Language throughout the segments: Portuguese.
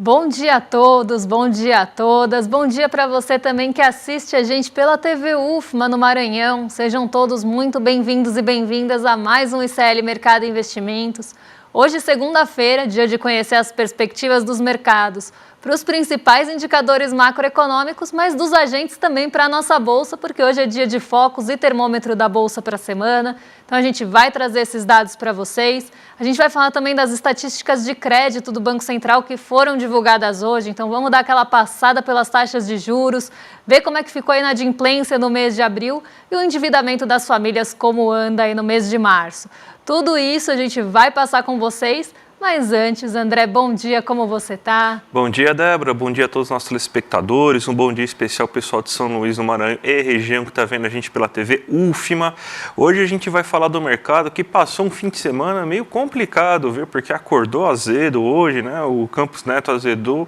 Bom dia a todos, bom dia a todas, bom dia para você também que assiste a gente pela TV UFMA no Maranhão. Sejam todos muito bem-vindos e bem-vindas a mais um ICL Mercado e Investimentos. Hoje, segunda-feira, dia de conhecer as perspectivas dos mercados para os principais indicadores macroeconômicos, mas dos agentes também para a nossa Bolsa, porque hoje é dia de focos e termômetro da Bolsa para a semana. Então a gente vai trazer esses dados para vocês. A gente vai falar também das estatísticas de crédito do Banco Central que foram divulgadas hoje. Então vamos dar aquela passada pelas taxas de juros, ver como é que ficou a inadimplência no mês de abril e o endividamento das famílias como anda aí no mês de março. Tudo isso a gente vai passar com vocês. Mas antes, André, bom dia, como você está? Bom dia, Débora, bom dia a todos os nossos telespectadores, um bom dia especial ao pessoal de São Luís do Maranhão e região que está vendo a gente pela TV UFMA. Hoje a gente vai falar do mercado que passou um fim de semana meio complicado, viu? Porque acordou azedo hoje, né? O Campos Neto azedou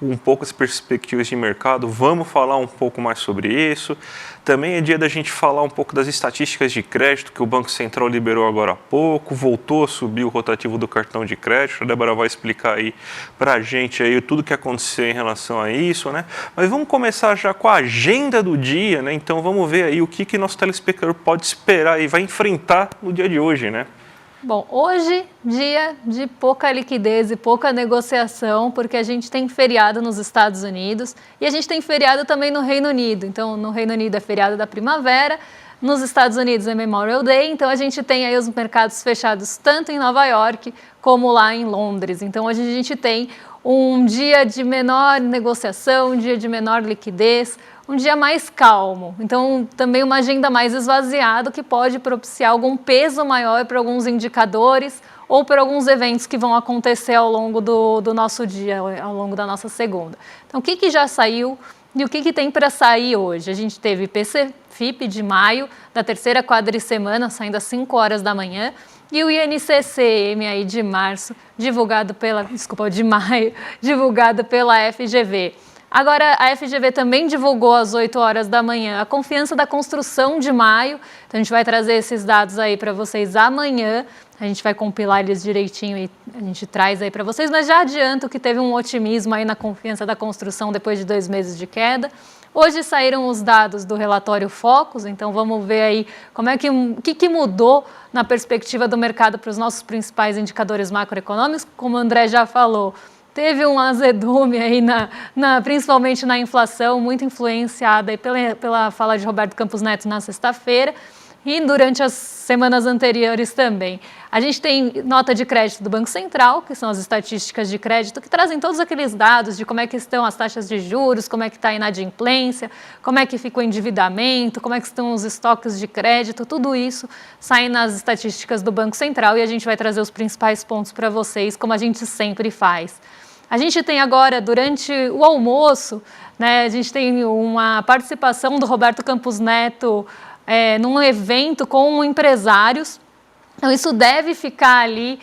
um pouco as perspectivas de mercado, vamos falar um pouco mais sobre isso. Também é dia da gente falar um pouco das estatísticas de crédito que o Banco Central liberou agora há pouco, voltou a subir o rotativo do cartão de crédito, a Débora vai explicar aí para a gente aí tudo que aconteceu em relação a isso, né? Mas vamos começar já com a agenda do dia, né? Então vamos ver aí o que nosso telespectador pode esperar e vai enfrentar no dia de hoje, né? Bom, hoje, dia de pouca liquidez e pouca negociação, porque a gente tem feriado nos Estados Unidos e a gente tem feriado também no Reino Unido. Então, no Reino Unido é feriado da primavera, nos Estados Unidos é Memorial Day, então a gente tem aí os mercados fechados tanto em Nova York como lá em Londres. Então, hoje a gente tem um dia de menor negociação, um dia de menor liquidez, um dia mais calmo, então também uma agenda mais esvaziada que pode propiciar algum peso maior para alguns indicadores ou para alguns eventos que vão acontecer ao longo do nosso dia, ao longo da nossa segunda. Então o que já saiu e o que tem para sair hoje? A gente teve IPC-FIP de maio, da terceira quadricemana, saindo às 5 horas da manhã, e o INCC-M aí de março, de maio, divulgado pela FGV. Agora, a FGV também divulgou às 8 horas da manhã a confiança da construção de maio. Então, a gente vai trazer esses dados aí para vocês amanhã. A gente vai compilar eles direitinho e a gente traz aí para vocês. Mas já adianto que teve um otimismo aí na confiança da construção depois de 2 meses de queda. Hoje saíram os dados do relatório Focus, então vamos ver aí o que mudou na perspectiva do mercado para os nossos principais indicadores macroeconômicos. Como o André já falou, teve um azedume aí, principalmente na inflação, muito influenciada aí pela fala de Roberto Campos Neto na sexta-feira e durante as semanas anteriores também. A gente tem nota de crédito do Banco Central, que são as estatísticas de crédito, que trazem todos aqueles dados de como é que estão as taxas de juros, como é que está a inadimplência, como é que fica o endividamento, como é que estão os estoques de crédito, tudo isso sai nas estatísticas do Banco Central e a gente vai trazer os principais pontos para vocês, como a gente sempre faz. A gente tem agora, durante o almoço, né, a gente tem uma participação do Roberto Campos Neto num evento com empresários. Então, isso deve ficar ali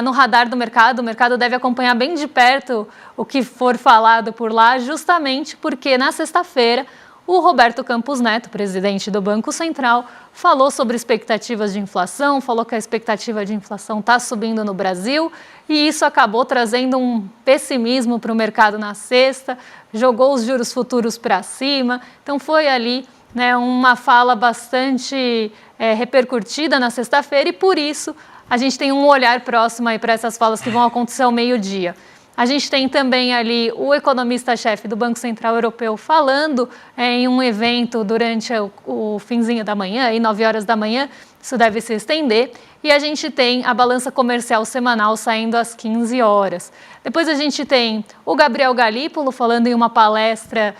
no radar do mercado. O mercado deve acompanhar bem de perto o que for falado por lá, justamente porque na sexta-feira o Roberto Campos Neto, presidente do Banco Central, falou sobre expectativas de inflação, falou que a expectativa de inflação está subindo no Brasil e isso acabou trazendo um pessimismo para o mercado na sexta, jogou os juros futuros para cima. Então foi ali, né, uma fala bastante repercutida na sexta-feira e por isso a gente tem um olhar próximo aí para essas falas que vão acontecer ao meio-dia. A gente tem também ali o economista-chefe do Banco Central Europeu falando em um evento durante o finzinho da manhã, aí 9 horas da manhã, isso deve se estender. E a gente tem a balança comercial semanal saindo às 15 horas. Depois a gente tem o Gabriel Galípolo falando em uma palestra,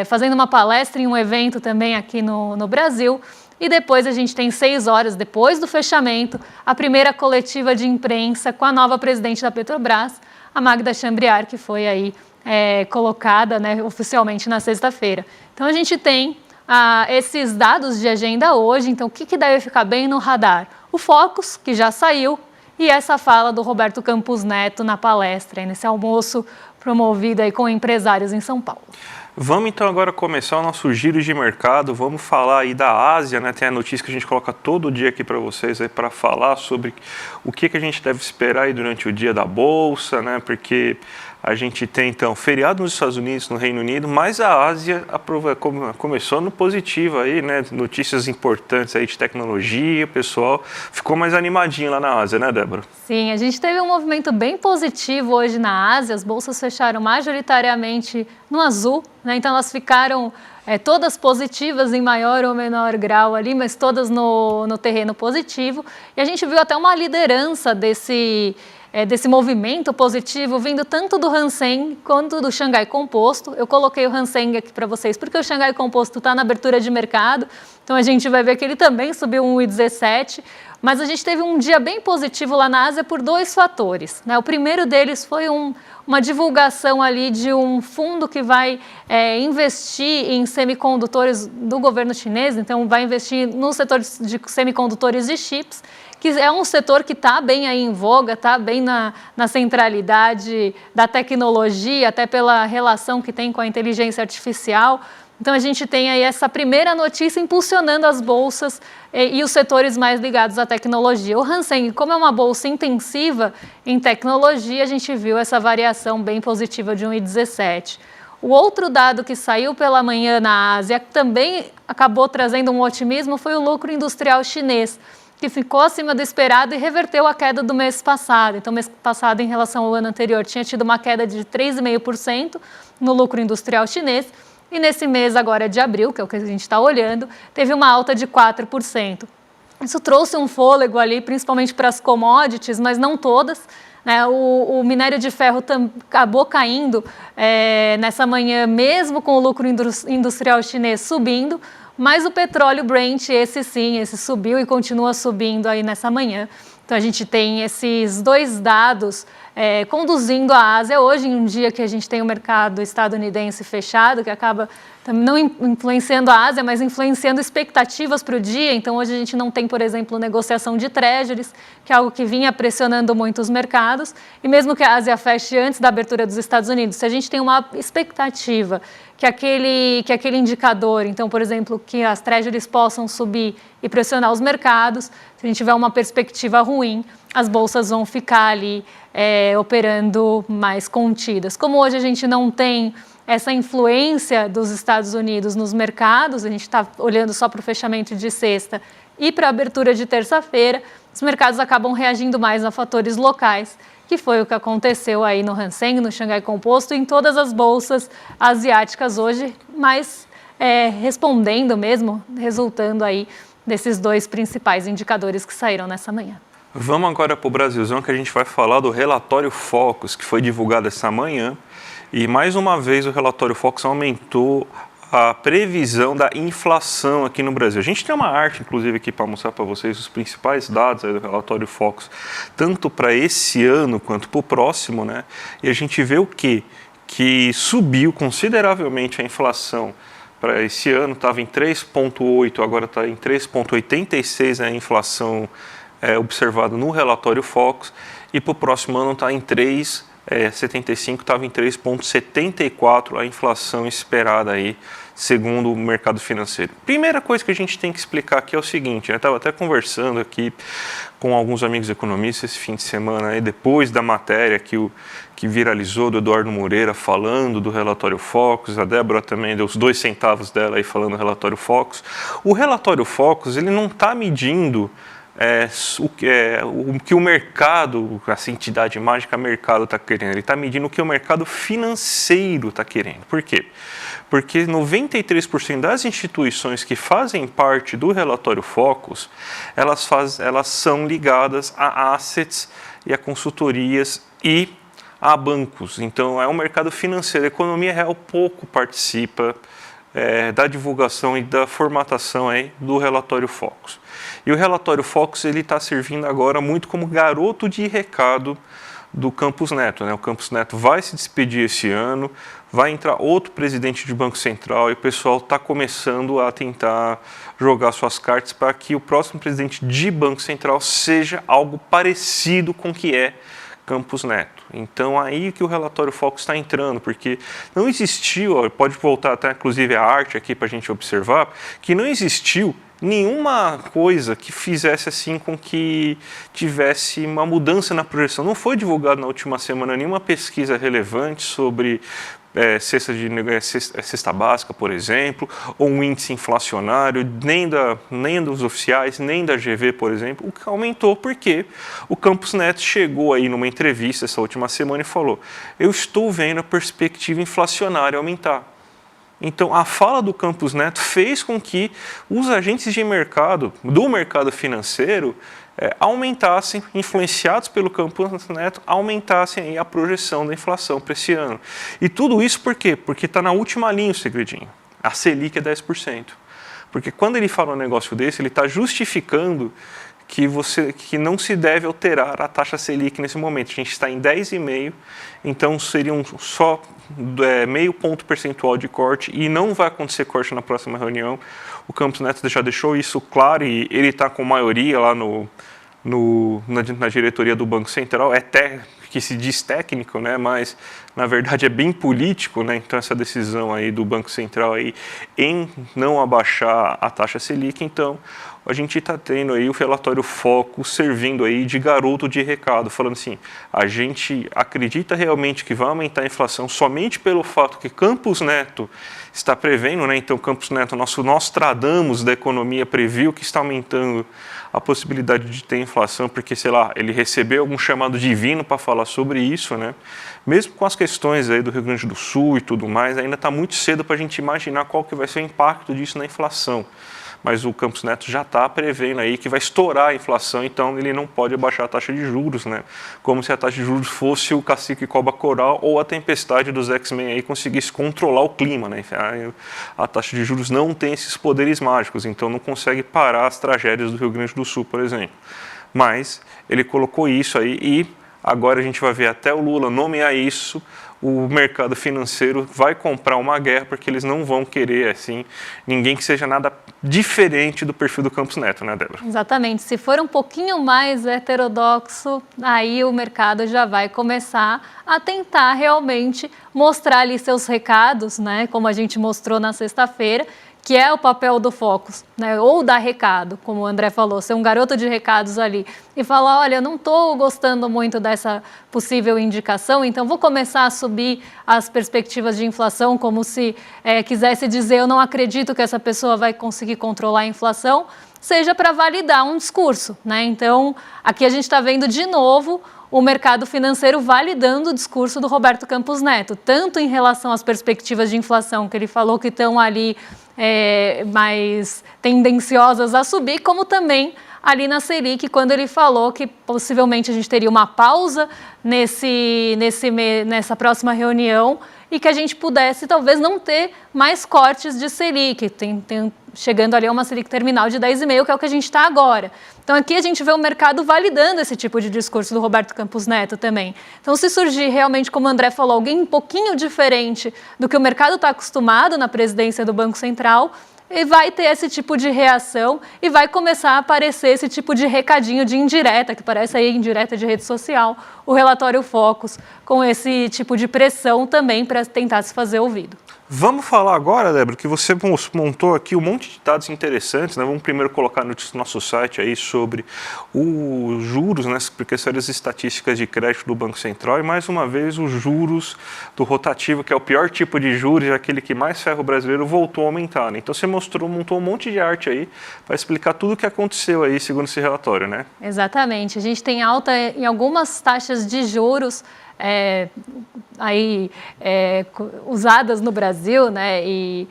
fazendo uma palestra em um evento também aqui no Brasil. E depois a gente tem 6 horas, depois do fechamento, a primeira coletiva de imprensa com a nova presidente da Petrobras, a Magda Chambriard, que foi aí colocada, né, oficialmente na sexta-feira. Então a gente tem esses dados de agenda hoje, então o que deve ficar bem no radar? O Focus, que já saiu, e essa fala do Roberto Campos Neto na palestra, nesse almoço promovido aí com empresários em São Paulo. Vamos então agora começar o nosso giro de mercado, vamos falar aí da Ásia, né? Tem a notícia que a gente coloca todo dia aqui para vocês aí para falar sobre o que a gente deve esperar aí durante o dia da Bolsa, né? Porque A gente tem, então, feriado nos Estados Unidos, no Reino Unido, mas a Ásia começou no positivo aí, né? Notícias importantes aí de tecnologia, o pessoal ficou mais animadinho lá na Ásia, né, Débora? Sim, a gente teve um movimento bem positivo hoje na Ásia, as bolsas fecharam majoritariamente no azul, né? Então elas ficaram todas positivas em maior ou menor grau ali, mas todas no terreno positivo. E a gente viu até uma liderança desse movimento positivo vindo tanto do Hang Seng quanto do Xangai Composto. Eu coloquei o Hang Seng aqui para vocês porque o Xangai Composto está na abertura de mercado, então a gente vai ver que ele também subiu 1,17, mas a gente teve um dia bem positivo lá na Ásia por dois fatores, né? O primeiro deles foi uma divulgação ali de um fundo que vai investir em semicondutores do governo chinês, então vai investir no setor de semicondutores e chips, que é um setor que está bem aí em voga, está bem na centralidade da tecnologia, até pela relação que tem com a inteligência artificial. Então a gente tem aí essa primeira notícia impulsionando as bolsas e os setores mais ligados à tecnologia. O Hang Seng, como é uma bolsa intensiva em tecnologia, a gente viu essa variação bem positiva de 1,17. O outro dado que saiu pela manhã na Ásia, que também acabou trazendo um otimismo, foi o lucro industrial chinês, que ficou acima do esperado e reverteu a queda do mês passado. Então, mês passado, em relação ao ano anterior, tinha tido uma queda de 3,5% no lucro industrial chinês. E nesse mês agora de abril, que é o que a gente está olhando, teve uma alta de 4%. Isso trouxe um fôlego ali, principalmente para as commodities, mas não todas, né? O minério de ferro acabou caindo nessa manhã, mesmo com o lucro industrial chinês subindo, mas o petróleo Brent, esse subiu e continua subindo aí nessa manhã. Então a gente tem esses dois dados conduzindo a Ásia hoje, em um dia que a gente tem o mercado estadunidense fechado, que acaba não influenciando a Ásia, mas influenciando expectativas para o dia. Então hoje a gente não tem, por exemplo, negociação de treasuries, que é algo que vinha pressionando muito os mercados. E mesmo que a Ásia feche antes da abertura dos Estados Unidos, se a gente tem uma expectativa que aquele indicador, então, por exemplo, que as treasuries possam subir e pressionar os mercados, se a gente tiver uma perspectiva ruim, as bolsas vão ficar ali operando mais contidas. Como hoje a gente não tem essa influência dos Estados Unidos nos mercados, a gente está olhando só para o fechamento de sexta e para a abertura de terça-feira, os mercados acabam reagindo mais a fatores locais, que foi o que aconteceu aí no Hang Seng, no Xangai Composto, em todas as bolsas asiáticas hoje, mas respondendo mesmo, resultando aí desses dois principais indicadores que saíram nessa manhã. Vamos agora para o Brasilzão, que a gente vai falar do relatório Focus, que foi divulgado essa manhã. E mais uma vez o relatório Focus aumentou a previsão da inflação aqui no Brasil. A gente tem uma arte, inclusive, aqui para mostrar para vocês os principais dados aí do relatório Focus, tanto para esse ano quanto para o próximo, né? E a gente vê o quê? Que subiu consideravelmente a inflação. Para esse ano estava em 3,8, agora está em 3,86 a inflação observada no relatório Focus, e para o próximo ano está em 3,75, estava em 3,74 a inflação esperada aí, segundo o mercado financeiro. Primeira coisa que a gente tem que explicar aqui é o seguinte, eu estava até conversando aqui com alguns amigos economistas esse fim de semana, aí, depois da matéria que viralizou do Eduardo Moreira falando do relatório Focus, a Débora também deu os 2 centavos dela aí falando do relatório Focus. O relatório Focus, ele não está medindo o que o mercado, essa entidade mágica mercado está querendo, ele está medindo o que o mercado financeiro está querendo. Por quê? Porque 93% das instituições que fazem parte do relatório Focus, elas são ligadas a assets e a consultorias e a bancos. Então é um mercado financeiro, a economia real pouco participa da divulgação e da formatação aí do relatório Focus. E o relatório Focus está servindo agora muito como garoto de recado do Campos Neto, né? O Campos Neto vai se despedir esse ano, vai entrar outro presidente de Banco Central e o pessoal está começando a tentar jogar suas cartas para que o próximo presidente de Banco Central seja algo parecido com o que é Campos Neto. Então aí que o relatório Focus está entrando, porque não existiu, pode voltar até inclusive a arte aqui para a gente observar, que não existiu nenhuma coisa que fizesse assim com que tivesse uma mudança na projeção. Não foi divulgado na última semana nenhuma pesquisa relevante sobre cesta básica, por exemplo, ou um índice inflacionário, nem dos oficiais, nem da GV, por exemplo, o que aumentou porque o Campos Neto chegou aí numa entrevista essa última semana e falou: eu estou vendo a perspectiva inflacionária aumentar. Então, a fala do Campos Neto fez com que os agentes de mercado, do mercado financeiro, aumentassem, influenciados pelo Campos Neto, aumentassem aí a projeção da inflação para esse ano. E tudo isso por quê? Porque está na última linha o segredinho. A Selic é 10%. Porque quando ele fala um negócio desse, ele está justificando que não se deve alterar a taxa Selic nesse momento. A gente está em 10,5%, então seriam só meio ponto percentual de corte e não vai acontecer corte na próxima reunião. O Campos Neto já deixou isso claro e ele está com maioria lá na diretoria do Banco Central, até que se diz técnico, né, mas na verdade é bem político, né, então essa decisão aí do Banco Central aí em não abaixar a taxa Selic, então a gente está tendo aí o relatório Focus servindo aí de garoto de recado, falando assim, a gente acredita realmente que vai aumentar a inflação somente pelo fato que Campos Neto está prevendo, né, então Campos Neto, nosso Nostradamus da economia, previu que está aumentando a possibilidade de ter inflação, porque, sei lá, ele recebeu algum chamado divino para falar sobre isso, né? Mesmo com as questões aí do Rio Grande do Sul e tudo mais, ainda está muito cedo para a gente imaginar qual que vai ser o impacto disso na inflação. Mas o Campos Neto já está prevendo aí que vai estourar a inflação, então ele não pode abaixar a taxa de juros, né? Como se a taxa de juros fosse o cacique cobra coral ou a tempestade dos X-Men aí conseguisse controlar o clima, né? A taxa de juros não tem esses poderes mágicos, então não consegue parar as tragédias do Rio Grande do Sul, por exemplo. Mas ele colocou isso aí e agora a gente vai ver até o Lula nomear isso, o mercado financeiro vai comprar uma guerra porque eles não vão querer, assim, ninguém que seja nada diferente do perfil do Campos Neto, né, Débora? Exatamente. Se for um pouquinho mais heterodoxo, aí o mercado já vai começar a tentar realmente mostrar ali seus recados, né, como a gente mostrou na sexta-feira, que é o papel do Focus, né? Ou dar recado, como o André falou, ser um garoto de recados ali e falar, olha, eu não estou gostando muito dessa possível indicação, então vou começar a subir as perspectivas de inflação, como se quisesse dizer, eu não acredito que essa pessoa vai conseguir controlar a inflação, seja para validar um discurso, né? Então, aqui a gente está vendo de novo o mercado financeiro validando o discurso do Roberto Campos Neto, tanto em relação às perspectivas de inflação, que ele falou que estão ali mais tendenciosas a subir, como também ali na Selic, quando ele falou que possivelmente a gente teria uma pausa nessa próxima reunião e que a gente pudesse talvez não ter mais cortes de Selic, chegando ali a uma Selic terminal de 10,5%, que é o que a gente está agora. Então aqui a gente vê o mercado validando esse tipo de discurso do Roberto Campos Neto também. Então se surgir realmente, como o André falou, alguém um pouquinho diferente do que o mercado está acostumado na presidência do Banco Central, e vai ter esse tipo de reação e vai começar a aparecer esse tipo de recadinho de indireta, que parece aí indireta de rede social, o relatório Focus, com esse tipo de pressão também para tentar se fazer ouvido. Vamos falar agora, Débora, que você montou aqui um monte de dados interessantes, né? Vamos primeiro colocar no nosso site aí sobre os juros, né? Porque são as estatísticas de crédito do Banco Central e, mais uma vez, os juros do rotativo, que é o pior tipo de juros, aquele que mais ferra o brasileiro, voltou a aumentar, né? Então, você montou um monte de arte aí para explicar tudo o que aconteceu aí, segundo esse relatório, né? Exatamente. A gente tem alta em algumas taxas de juros usadas no Brasil, né? E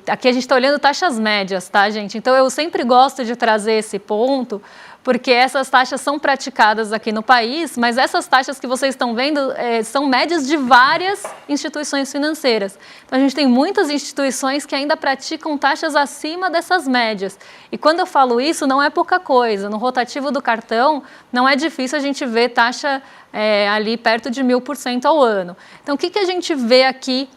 aqui a gente está olhando taxas médias, tá, gente? Então eu sempre gosto de trazer esse ponto, porque essas taxas são praticadas aqui no país, mas essas taxas que vocês estão vendo são médias de várias instituições financeiras. Então a gente tem muitas instituições que ainda praticam taxas acima dessas médias. E quando eu falo isso, não é pouca coisa. No rotativo do cartão, não é difícil a gente ver taxa ali perto de 1.000% ao ano. Então o que a gente vê aqui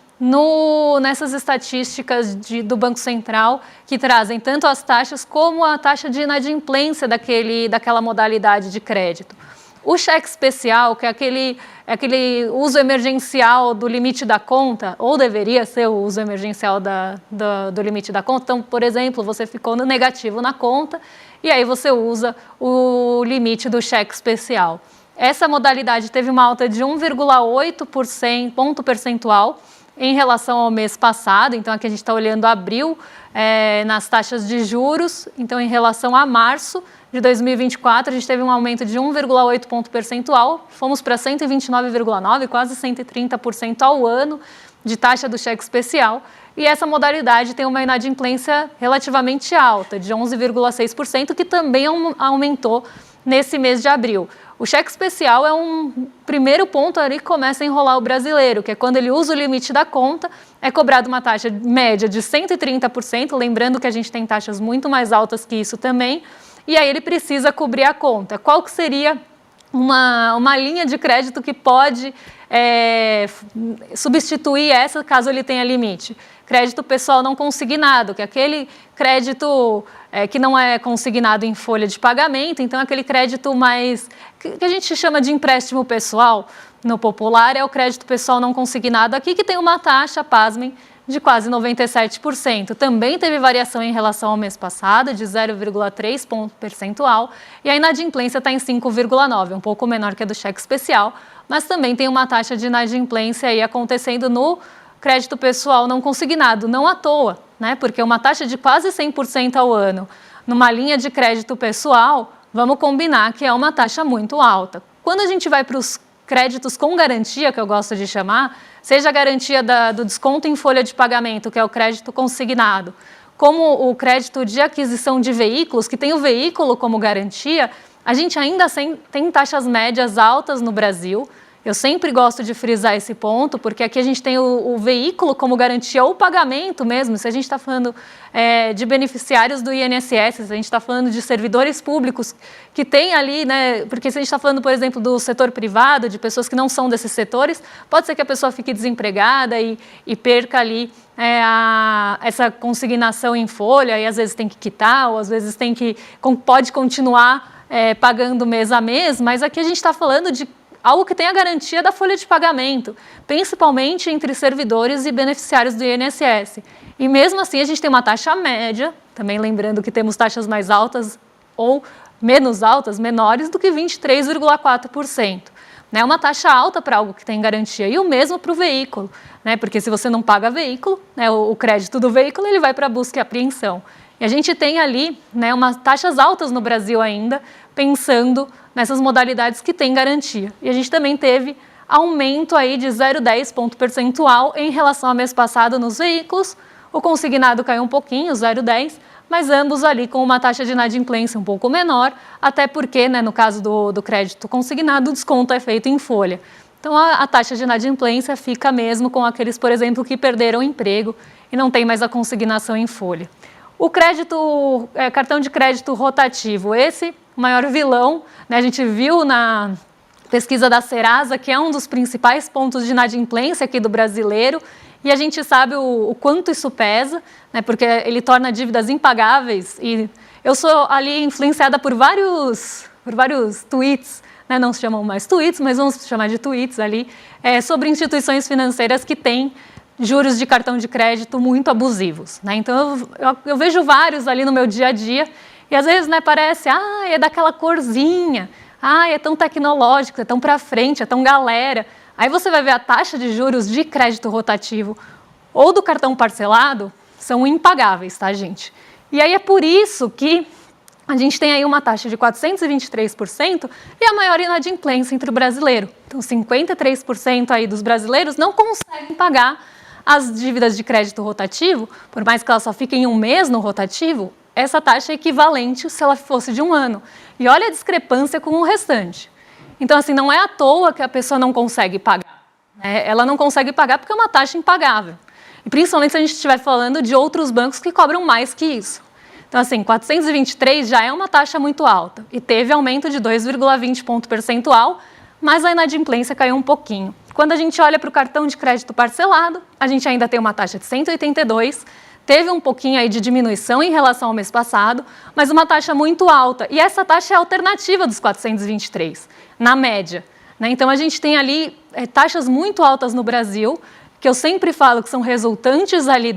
nessas estatísticas do Banco Central, que trazem tanto as taxas como a taxa de inadimplência daquela modalidade de crédito? O cheque especial, que é aquele uso emergencial do limite da conta, ou deveria ser o uso emergencial do limite da conta. Então, por exemplo, você ficou no negativo na conta e aí você usa o limite do cheque especial. Essa modalidade teve uma alta de 1,8% ponto percentual em relação ao mês passado. Então, aqui a gente está olhando abril nas taxas de juros. Então, em relação a março de 2024, a gente teve um aumento de 1,8 ponto percentual. Fomos para 129,9%, quase 130% ao ano de taxa do cheque especial. E essa modalidade tem uma inadimplência relativamente alta, de 11,6%, que também aumentou nesse mês de abril. O cheque especial é um primeiro ponto ali que começa a enrolar o brasileiro, que é quando ele usa o limite da conta, é cobrado uma taxa média de 130%, lembrando que a gente tem taxas muito mais altas que isso também, e aí ele precisa cobrir a conta. Qual que seria uma linha de crédito que pode substituir essa caso ele tenha limite? Crédito pessoal não consignado, que é aquele crédito que não é consignado em folha de pagamento, então aquele crédito mais, que a gente chama de empréstimo pessoal, no popular, é o crédito pessoal não consignado aqui, que tem uma taxa, pasmem, de quase 97%. Também teve variação em relação ao mês passado, de 0,3 ponto percentual, e a inadimplência está em 5,9%, um pouco menor que a do cheque especial, mas também tem uma taxa de inadimplência aí acontecendo no crédito pessoal não consignado, não à toa, né? Porque uma taxa de quase 100% ao ano numa linha de crédito pessoal, vamos combinar que é uma taxa muito alta. Quando a gente vai para os créditos com garantia, que eu gosto de chamar, seja a garantia do desconto em folha de pagamento, que é o crédito consignado, como o crédito de aquisição de veículos, que tem o veículo como garantia, a gente ainda tem taxas médias altas no Brasil. Eu sempre gosto de frisar esse ponto, porque aqui a gente tem o veículo como garantia ou pagamento mesmo. Se a gente está falando de beneficiários do INSS, se a gente está falando de servidores públicos que tem ali, né? Porque se a gente está falando, por exemplo, do setor privado, de pessoas que não são desses setores, pode ser que a pessoa fique desempregada e perca ali essa consignação em folha, e às vezes tem que quitar, ou às vezes pode continuar pagando mês a mês, mas aqui a gente está falando de algo que tem a garantia da folha de pagamento, principalmente entre servidores e beneficiários do INSS. E mesmo assim a gente tem uma taxa média, também lembrando que temos taxas mais altas ou menos altas, menores do que 23,4%. É uma taxa alta para algo que tem garantia, e o mesmo para o veículo, né? Porque se você não paga veículo, né, o crédito do veículo ele vai para busca e apreensão. E a gente tem ali, né, umas taxas altas no Brasil ainda, pensando nessas modalidades que têm garantia. E a gente também teve aumento aí de 0,10 ponto percentual em relação ao mês passado nos veículos. O consignado caiu um pouquinho, 0,10, mas ambos ali com uma taxa de inadimplência um pouco menor, até porque, né, no caso do crédito consignado, o desconto é feito em folha. Então, a taxa de inadimplência fica mesmo com aqueles, por exemplo, que perderam o emprego e não tem mais a consignação em folha. O cartão de crédito rotativo, esse maior vilão, né, a gente viu na pesquisa da Serasa, que é um dos principais pontos de inadimplência aqui do brasileiro, e a gente sabe o quanto isso pesa, né, porque ele torna dívidas impagáveis. E eu sou ali influenciada por vários tweets, né, não se chamam mais tweets, mas vamos chamar de tweets ali, sobre instituições financeiras que têm juros de cartão de crédito muito abusivos, né? Então eu vejo vários ali no meu dia a dia e às vezes, né, parece, é daquela corzinha, é tão tecnológico, é tão para frente, é tão galera. Aí você vai ver a taxa de juros de crédito rotativo ou do cartão parcelado, são impagáveis, tá, gente? E aí é por isso que a gente tem aí uma taxa de 423% e a maior inadimplência entre o brasileiro. Então 53% aí dos brasileiros não conseguem pagar as dívidas de crédito rotativo, por mais que elas só fiquem um mês no rotativo, essa taxa é equivalente se ela fosse de um ano. E olha a discrepância com o restante. Então, assim, não é à toa que a pessoa não consegue pagar, né? Ela não consegue pagar porque é uma taxa impagável. E principalmente se a gente estiver falando de outros bancos que cobram mais que isso. Então, assim, 423 já é uma taxa muito alta e teve aumento de 2,20 ponto percentual, mas a inadimplência caiu um pouquinho. Quando a gente olha para o cartão de crédito parcelado, a gente ainda tem uma taxa de 182, teve um pouquinho aí de diminuição em relação ao mês passado, mas uma taxa muito alta. E essa taxa é a alternativa dos 423, na média. Né? Então, a gente tem ali taxas muito altas no Brasil, que eu sempre falo que são resultantes ali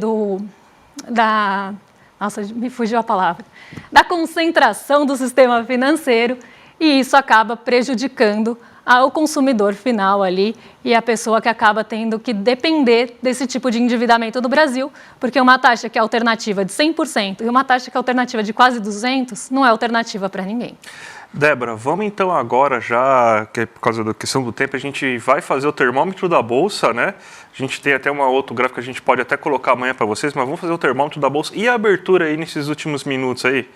nossa, me fugiu a palavra, da concentração do sistema financeiro, e isso acaba prejudicando ao consumidor final ali e a pessoa que acaba tendo que depender desse tipo de endividamento do Brasil, porque uma taxa que é alternativa de 100% e uma taxa que é alternativa de quase 200% não é alternativa para ninguém. Débora, vamos então agora já, que por causa da questão do tempo, a gente vai fazer o termômetro da Bolsa, né? A gente tem até outro gráfico que a gente pode até colocar amanhã para vocês, mas vamos fazer o termômetro da Bolsa e a abertura aí nesses últimos minutos aí.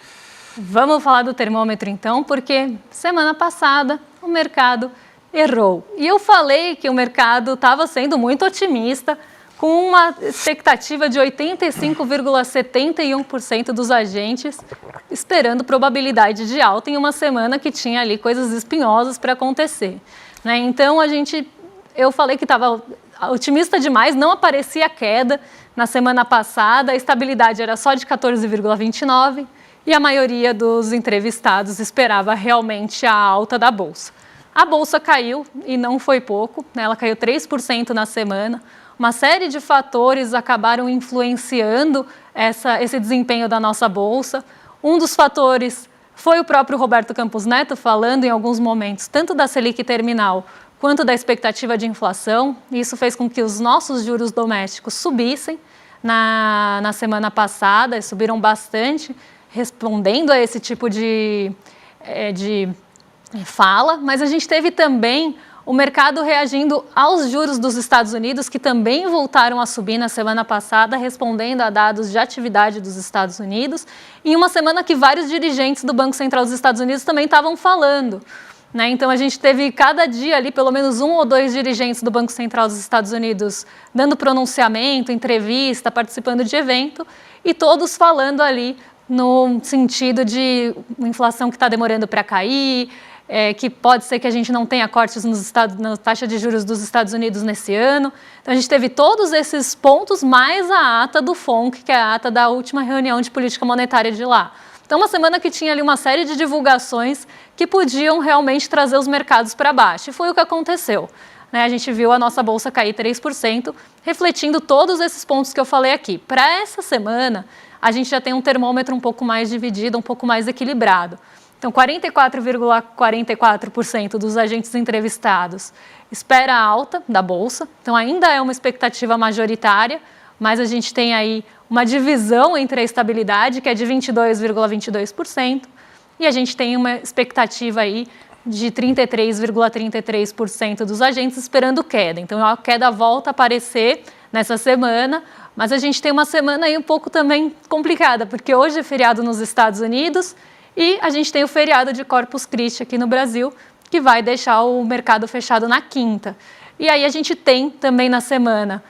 Vamos falar do termômetro então, porque semana passada o mercado errou. E eu falei que o mercado estava sendo muito otimista, com uma expectativa de 85,71% dos agentes esperando probabilidade de alta em uma semana que tinha ali coisas espinhosas para acontecer. Né? Então, eu falei que estava otimista demais, não aparecia queda na semana passada, a estabilidade era só de 14,29% e a maioria dos entrevistados esperava realmente a alta da Bolsa. A Bolsa caiu e não foi pouco, né? Ela caiu 3% na semana. Uma série de fatores acabaram influenciando esse desempenho da nossa Bolsa. Um dos fatores foi o próprio Roberto Campos Neto falando em alguns momentos, tanto da Selic terminal quanto da expectativa de inflação. Isso fez com que os nossos juros domésticos subissem na semana passada, e subiram bastante, respondendo a esse tipo de fala, mas a gente teve também o mercado reagindo aos juros dos Estados Unidos, que também voltaram a subir na semana passada, respondendo a dados de atividade dos Estados Unidos, em uma semana que vários dirigentes do Banco Central dos Estados Unidos também estavam falando. Né? Então, a gente teve cada dia ali pelo menos 1 ou 2 dirigentes do Banco Central dos Estados Unidos dando pronunciamento, entrevista, participando de evento, e todos falando ali no sentido de uma inflação que está demorando para cair, que pode ser que a gente não tenha cortes na taxa de juros dos Estados Unidos nesse ano. Então, a gente teve todos esses pontos, mais a ata do FONC, que é a ata da última reunião de política monetária de lá. Então, uma semana que tinha ali uma série de divulgações que podiam realmente trazer os mercados para baixo. E foi o que aconteceu. Né? A gente viu a nossa Bolsa cair 3%, refletindo todos esses pontos que eu falei aqui. Para essa semana, a gente já tem um termômetro um pouco mais dividido, um pouco mais equilibrado. Então, 44,44% dos agentes entrevistados espera a alta da Bolsa. Então, ainda é uma expectativa majoritária, mas a gente tem aí uma divisão entre a estabilidade, que é de 22,22%, e a gente tem uma expectativa aí de 33,33% dos agentes esperando queda. Então, a queda volta a aparecer nessa semana, mas a gente tem uma semana aí um pouco também complicada, porque hoje é feriado nos Estados Unidos, e a gente tem o feriado de Corpus Christi aqui no Brasil, que vai deixar o mercado fechado na quinta. E aí a gente tem também na semana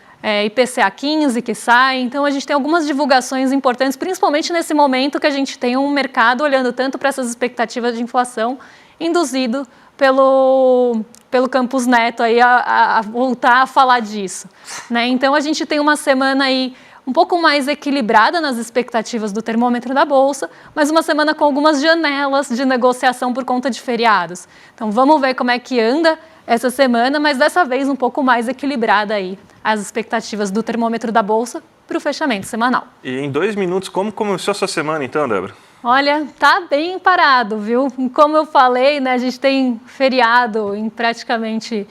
IPCA 15 que sai, então a gente tem algumas divulgações importantes, principalmente nesse momento que a gente tem um mercado olhando tanto para essas expectativas de inflação, induzido pelo Campos Neto aí a voltar a falar disso. Né? Então a gente tem uma semana aí um pouco mais equilibrada nas expectativas do termômetro da Bolsa, mas uma semana com algumas janelas de negociação por conta de feriados. Então, vamos ver como é que anda essa semana, mas dessa vez um pouco mais equilibrada aí as expectativas do termômetro da Bolsa para o fechamento semanal. E em 2 minutos, como começou essa semana então, Débora? Olha, tá bem parado, viu? Como eu falei, né, a gente tem feriado em praticamente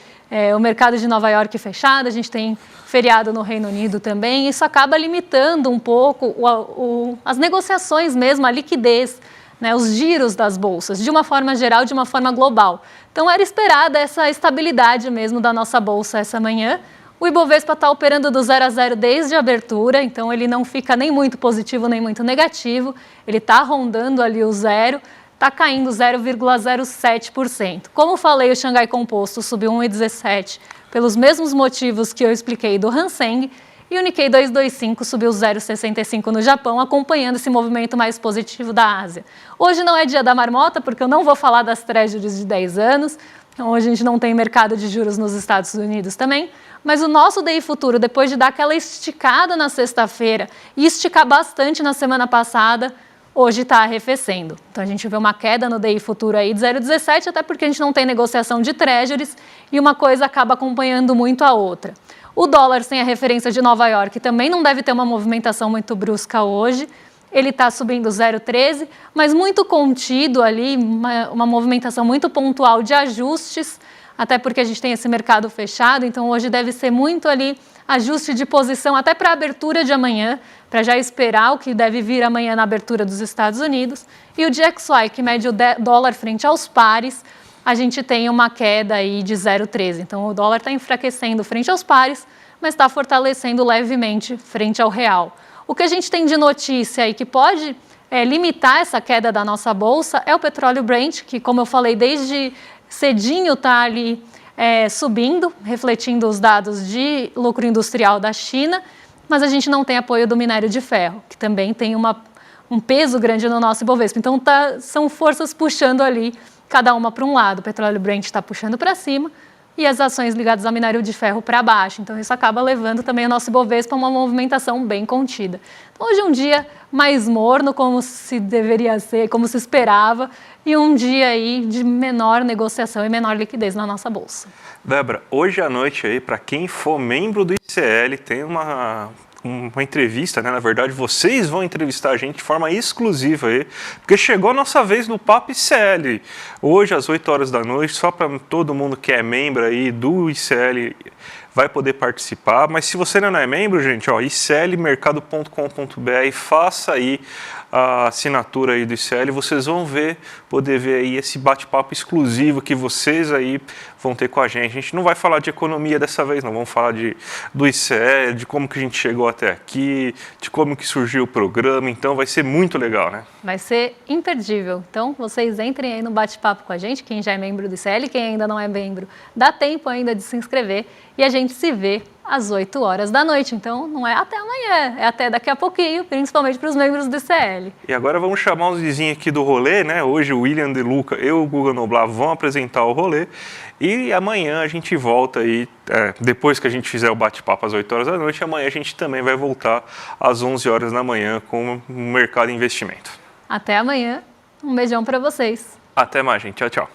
o mercado de Nova York fechado, a gente tem feriado no Reino Unido também, isso acaba limitando um pouco as negociações mesmo, a liquidez, né, os giros das bolsas, de uma forma geral, de uma forma global. Então, era esperada essa estabilidade mesmo da nossa bolsa essa manhã. O Ibovespa está operando do 0 a 0 desde a abertura, então ele não fica nem muito positivo nem muito negativo, ele está rondando ali o zero, está caindo 0,07%. Como falei, o Xangai Composto subiu 1,17% pelos mesmos motivos que eu expliquei do Hang Seng, e o Nikkei 225 subiu 0,65% no Japão, acompanhando esse movimento mais positivo da Ásia. Hoje não é dia da marmota, porque eu não vou falar das treasuries de 10 anos, Hoje a gente não tem mercado de juros nos Estados Unidos também, mas o nosso DI futuro, depois de dar aquela esticada na sexta-feira e esticar bastante na semana passada, hoje está arrefecendo. Então a gente vê uma queda no DI futuro aí de 0,17, até porque a gente não tem negociação de treasuries e uma coisa acaba acompanhando muito a outra. O dólar sem a referência de Nova York também não deve ter uma movimentação muito brusca hoje. Ele está subindo 0,13, mas muito contido ali, uma movimentação muito pontual de ajustes, até porque a gente tem esse mercado fechado, então hoje deve ser muito ali ajuste de posição até para a abertura de amanhã, para já esperar o que deve vir amanhã na abertura dos Estados Unidos. E o DXY, que mede o dólar frente aos pares, a gente tem uma queda aí de 0,13. Então o dólar está enfraquecendo frente aos pares, mas está fortalecendo levemente frente ao real. O que a gente tem de notícia aí que pode limitar essa queda da nossa bolsa é o petróleo Brent, que, como eu falei, desde cedinho está ali subindo, refletindo os dados de lucro industrial da China, mas a gente não tem apoio do minério de ferro, que também tem um peso grande no nosso Ibovespa. Então são forças puxando ali, cada uma para um lado. O petróleo Brent está puxando para cima, e as ações ligadas ao minério de ferro para baixo. Então, isso acaba levando também o nosso Ibovespa a uma movimentação bem contida. Então, hoje é um dia mais morno, como se deveria ser, como se esperava, e um dia aí de menor negociação e menor liquidez na nossa bolsa. Débora, hoje à noite aí, para quem for membro do ICL, tem uma entrevista, né? Na verdade, vocês vão entrevistar a gente de forma exclusiva aí, porque chegou a nossa vez no Papo ICL. Hoje, às 8 horas da noite, só para todo mundo que é membro aí do ICL vai poder participar. Mas se você ainda não é membro, gente, ó, iclmercado.com.br, faça aí a assinatura aí do ICL, vocês vão poder ver aí esse bate-papo exclusivo que vocês aí vão ter com a gente. A gente não vai falar de economia dessa vez, não. Vamos falar do ICL, de como que a gente chegou até aqui, de como que surgiu o programa. Então vai ser muito legal, né? Vai ser imperdível. Então vocês entrem aí no bate-papo com a gente, quem já é membro do ICL, quem ainda não é membro, dá tempo ainda de se inscrever e a gente se vê às 8 horas da noite. Então não é até amanhã, é até daqui a pouquinho, principalmente para os membros do ICL. E agora vamos chamar os vizinhos aqui do rolê, né? Hoje o William De Luca e o Guga Noblar vão apresentar o rolê. E amanhã a gente volta aí, depois que a gente fizer o bate-papo às 8 horas da noite, amanhã a gente também vai voltar às 11 horas da manhã com o Mercado Investimento. Até amanhã, um beijão para vocês. Até mais, gente. Tchau, tchau.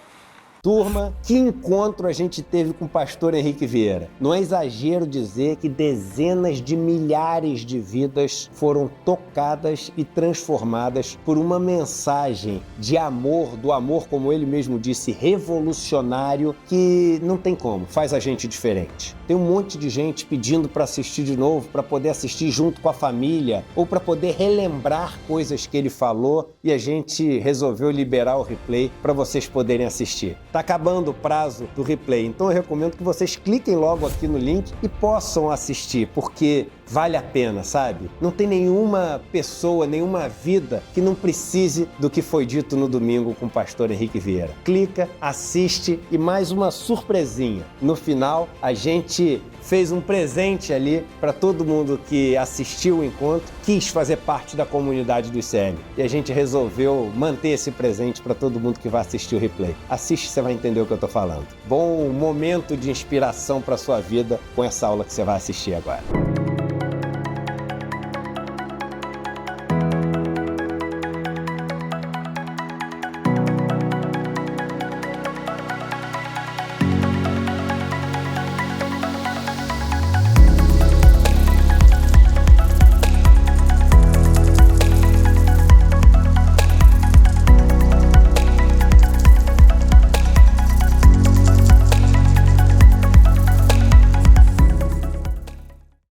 Turma, que encontro a gente teve com o pastor Henrique Vieira. Não é exagero dizer que dezenas de milhares de vidas foram tocadas e transformadas por uma mensagem de amor, do amor, como ele mesmo disse, revolucionário, que não tem como, faz a gente diferente. Tem um monte de gente pedindo para assistir de novo, para poder assistir junto com a família ou para poder relembrar coisas que ele falou, e a gente resolveu liberar o replay para vocês poderem assistir. Está acabando o prazo do replay, então eu recomendo que vocês cliquem logo aqui no link e possam assistir, porque vale a pena, sabe? Não tem nenhuma pessoa, nenhuma vida que não precise do que foi dito no domingo com o pastor Henrique Vieira. Clica, assiste e mais uma surpresinha. No final, a gente fez um presente ali para todo mundo que assistiu o encontro, quis fazer parte da comunidade do ICL. E a gente resolveu manter esse presente para todo mundo que vai assistir o replay. Assiste, você vai entender o que eu estou falando. Bom momento de inspiração para sua vida com essa aula que você vai assistir agora.